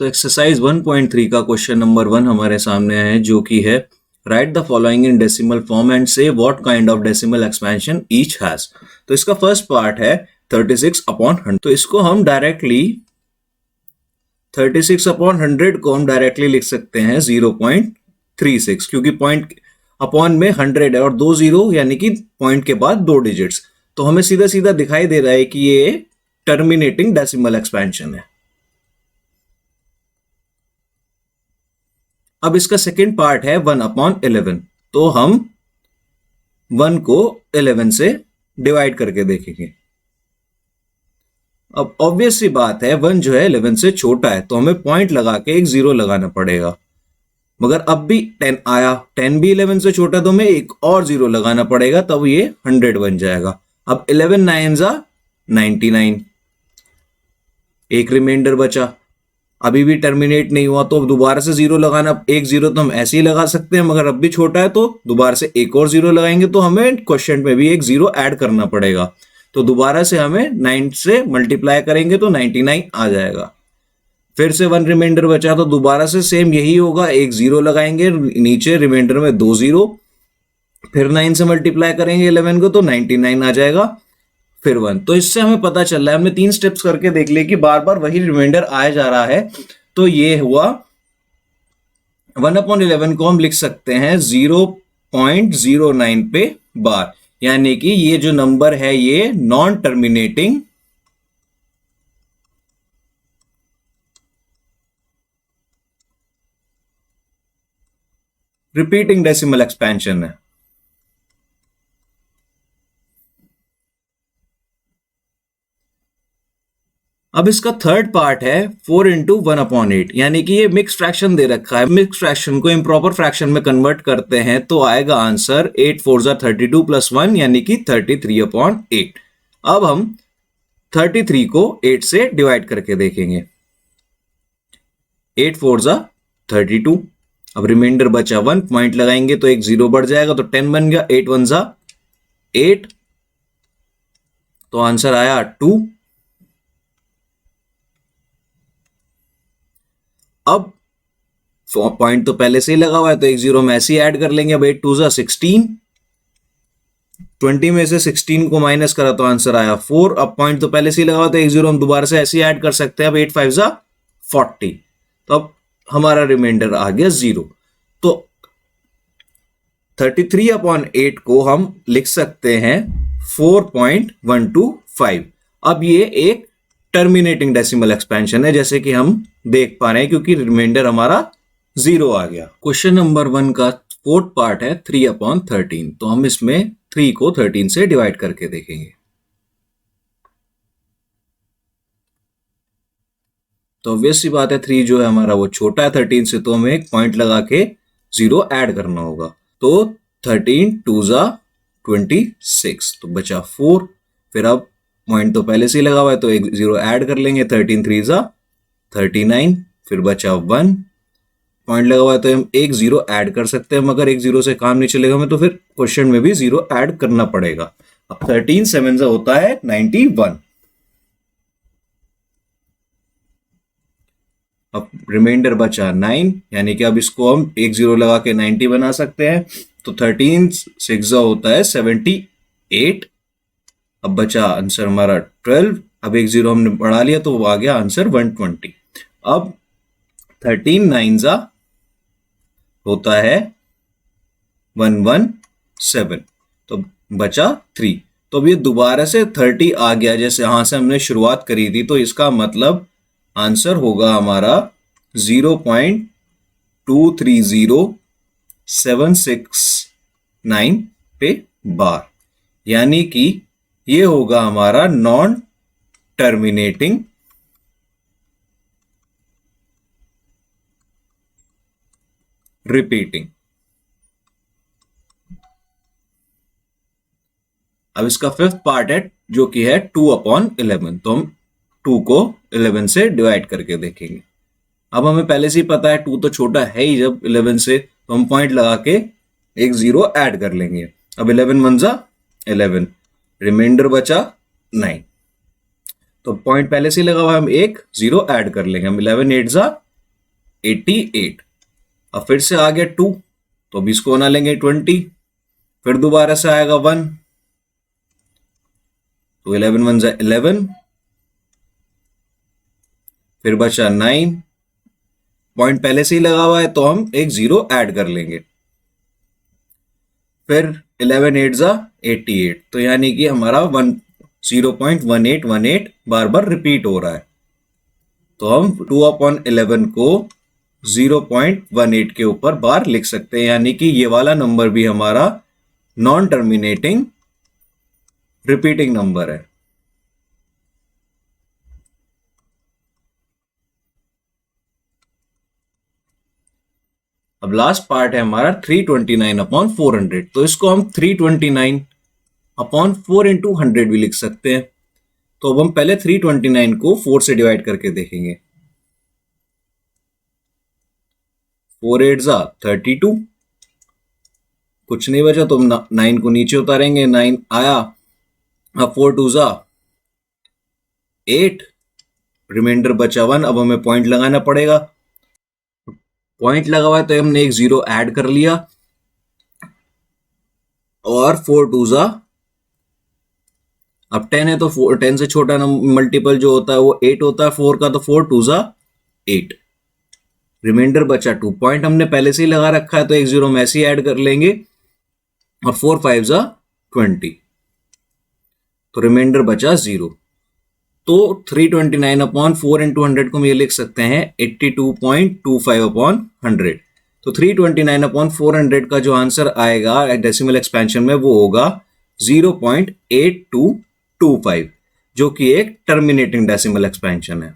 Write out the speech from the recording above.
तो एक्सरसाइज 1.3 का question number 1 हमारे सामने है, जो कि है write the following in decimal form and say what kind of decimal expansion each has. तो इसका फर्स्ट पार्ट है 36/100। तो इसको हम डायरेक्टली 36/100 को हम डायरेक्टली लिख सकते हैं 0.36, क्योंकि पॉइंट अपॉन में 100 है और 2 जीरो यानी कि पॉइंट के बाद 2 डिजिट्स। तो हमें सीधा सीधा दिखाई दे रहा है कि ये टर्मिनेटिंग डेसिमल एक्सपेंशन है। अब इसका सेकेंड पार्ट है 1/11। तो हम 1 को 11 से डिवाइड करके देखेंगे। अब ऑब्वियस सी बात है 1 जो है 11 से छोटा है, तो हमें पॉइंट लगा के एक जीरो लगाना पड़ेगा। मगर अब भी 10 आया, 10 भी 11 से छोटा, तो हमें एक और जीरो लगाना पड़ेगा, तब ये 100 बन जाएगा। अब 11 9 जा 99, एक रिमाइंडर बचा, अभी भी टर्मिनेट नहीं हुआ, तो दोबारा से जीरो लगाना। एक जीरो तो हम ऐसे ही लगा सकते हैं, मगर अब भी छोटा है, तो दोबारा से एक और जीरो लगाएंगे, तो हमें क्वेश्चन में भी एक जीरो ऐड करना पड़ेगा। तो दोबारा से हमें 9 से मल्टीप्लाई करेंगे तो 99 आ जाएगा। फिर से 1 रिमाइंडर बचा, तो दोबारा से सेम यही होगा, एक जीरो लगाएंगे, नीचे रिमाइंडर में 2 जीरो, फिर 9 से मल्टीप्लाई करेंगे 11 को तो 99 आ जाएगा, फिर 1। तो इससे हमें पता चल रहा है, हमने 3 स्टेप्स करके देख लिए कि बार बार वही रिमाइंडर आया जा रहा है। तो ये हुआ 1/11 को हम लिख सकते हैं 0.09 पे बार, यानी कि ये जो नंबर है ये non terminating repeating decimal expansion है। अब इसका थर्ड पार्ट है 4 × 1/8, यानी कि ये मिक्स फ्रैक्शन दे रखा है। मिक्स फ्रैक्शन को इम्प्रॉपर फ्रैक्शन में कन्वर्ट करते हैं तो आएगा आंसर 8 4 जा 32 + 1 यानी कि 33/8। अब हम 33 को 8 से डिवाइड करके देखेंगे। 8 4 जा 32, अब रिमाइंडर बचा 1, पॉइंट लगाएंगे तो एक जीरो बढ़ जाएगा, तो 10 बन गया। 8 1 जा 8, तो आंसर आया 2। अब पॉइंट तो पहले से ही लगा हुआ है, तो एक जीरो में ऐसे ही ऐड कर लेंगे। अब 8 2 जा 16, 20 में से 16 को माइनस करा तो आंसर आया 4। अब पॉइंट तो पहले से ही लगा हुआ, तो एक जीरो हम दोबारा से ऐसे ही ऐड कर सकते हैं। अब 8 5 जा 40, तो अब हमारा रिमाइंडर आ गया 0। तो 33/8 को हम लिख सकते हैं 4.125। अब ये एक टर्मिनेटिंग डेसिमल एक्सपेंशन है, जैसे कि हम देख पा रहे हैं, क्योंकि रिमाइंडर हमारा 0 आ गया। क्वेश्चन नंबर 1 का फोर्थ पार्ट है 3/13। तो हम इसमें 3 को 13 से डिवाइड करके देखेंगे। तो ऑब्वियस सी बात है 3 जो है हमारा वो छोटा है 13 से, तो हमें एक पॉइंट लगा के 0 ऐड करना होगा। तो 13 2 जा 26, तो बचा 4। फिर अब पॉइंट तो पहले से ही लगा हुआ है, तो एक जीरो ऐड कर लेंगे। 13 3 जा 39, फिर बचा 1, पॉइंट लगा हुआ है, तो हम एक जीरो ऐड कर सकते हैं, मगर एक जीरो से काम नहीं चलेगा हमें, तो फिर क्वेश्चन में भी जीरो ऐड करना पड़ेगा। अब 13 7 जा होता है 91। अब रिमाइंडर बचा 9, यानी कि अब इसको हम एक जीरो लगा के 90 बना सकते हैं। तो 13 6 जा होता है 78। अब बचा आंसर हमारा 12, अब एक जीरो हमने बढ़ा लिया तो वो आ गया आंसर 120। अब 13 9 जा होता है 117, तो बचा 3। तो अब ये दोबारा से 30 आ गया, जैसे यहां से हमने शुरुआत करी थी, तो इसका मतलब आंसर होगा हमारा 0.230769 पे बार, यानी कि ये होगा हमारा नॉन टर्मिनेटिंग रिपीटिंग। अब इसका फिफ्थ पार्ट है जो कि है 2/11। तो हम 2 को 11 से डिवाइड करके देखेंगे। अब हमें पहले से ही पता है 2 तो छोटा है ही जब 11 से, तो हम पॉइंट लगा के एक जीरो ऐड कर लेंगे। अब 11 1 जा 11, रिमाइंडर बचा 9, तो पॉइंट पहले से ही लगा हुआ है, हम एक जीरो ऐड कर लेंगे। हम 11 8 जा 88। अब फिर से आ गया 2, तो अब इसको बना लेंगे 20, फिर दोबारा से आएगा 1, तो 11 1 11, फिर बचा 9, पॉइंट पहले से ही लगा हुआ है तो हम एक 0 ऐड कर लेंगे, फिर 11 8 88, तो यानी कि हमारा 0.1818 बार बार रिपीट हो रहा है। तो हम 2/11 को 0.18 के ऊपर बार लिख सकते हैं, यानी कि ये वाला नंबर भी हमारा नॉन टर्मिनेटिंग रिपीटिंग नंबर है। अब लास्ट पार्ट है हमारा 329/400, तो इसको हम 329/4 इंटू 100 भी लिख सकते हैं। तो अब हम पहले 329 को 4 से डिवाइड करके देखेंगे। 4 8 32, कुछ नहीं बचा तो हम 9 को नीचे उतारेंगे, 9 आया। अब 4 2 8, रिमाइंडर बचा 1। अब हमें पॉइंट लगाना पड़ेगा, पॉइंट लगा हुआ है तो हमने एक 0 ऐड कर लिया, और 4 2 अब 10 है तो 10 से छोटा मल्टीपल जो होता है वो 8 होता है 4 का, तो 4 2 8, रिमाइंडर बचा 2। पॉइंट हमने पहले से ही लगा रखा है तो एक 0 हम ऐसे ही ऐड कर लेंगे, और 4 5 20, तो रिमाइंडर बचा 0। तो 329/4 इंटू 100 को हम ये लिख सकते हैं 82.25/100। तो 329/400 का जो आंसर आएगा डेसिमल एक्सपेंशन में वो होगा 0.8225, जो कि एक टर्मिनेटिंग डेसिमल एक्सपेंशन है।